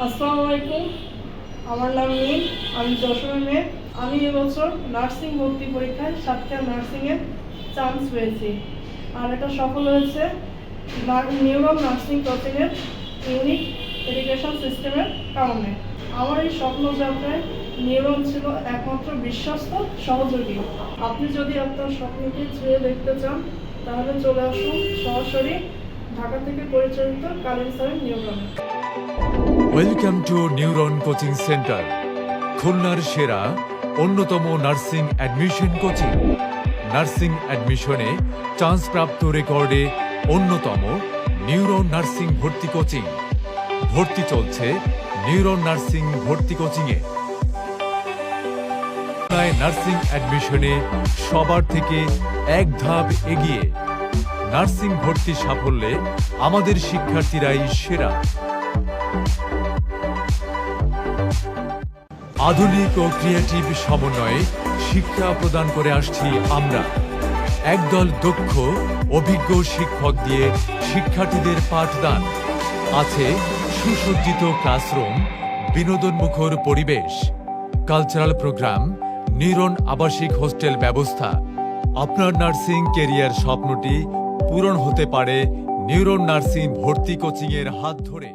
আসসালামু আলাইকুম। আমার নাম নীল। আমি যশোরের মেয়ে। আমি এবছর নার্সিং ভর্তি পরীক্ষায় সাতক্ষীরা নার্সিংয়ে চান্স পেয়েছি, আর এটা সফল হয়েছে নিউরন নার্সিং কোচিংয়ের ইউনিক এডুকেশন সিস্টেমের কারণে। আমার এই স্বপ্ন যাত্রায় নিউরন ছিল একমাত্র বিশ্বস্ত সহযোগী। আপনি যদি আপনার স্বপ্নকে ছুঁয়ে দেখতে চান তাহলে চলে আসুন সরাসরি ঢাকা থেকে পরিচালিত কালীন স্যারের নিউরনে। Welcome to Neuron coaching centre, খুলনার সেরা অন্যতম নার্সিং অ্যাডমিশন কোচিং। নার্সিং অ্যাডমিশনে চান্সপ্রাপ্ত রেকর্ডে অন্যতম নিউরন নার্সিং ভর্তি কোচিং। ভর্তি চলছে নিউরন নার্সিং ভর্তি কোচিংয়ে। নার্সিং অ্যাডমিশনে সবার থেকে এক ধাপ এগিয়ে। নার্সিং ভর্তি সাফল্যে আমাদের শিক্ষার্থীরাই সেরা। আধুনিক ও ক্রিয়েটিভ সমন্বয়ে শিক্ষা প্রদান করে আসছি আমরা। একদল দক্ষ অভিজ্ঞ শিক্ষক দিয়ে শিক্ষার্থীদের পাঠদান। আছে সুসজ্জিত ক্লাসরুম, বিনোদনমুখর পরিবেশ, কালচারাল প্রোগ্রাম, নিউরন আবাসিক হোস্টেল ব্যবস্থা। আপনার নার্সিং কেরিয়ার স্বপ্নটি পূরণ হতে পারে নিউরন নার্সিং ভর্তি কোচিংয়ের হাত ধরে।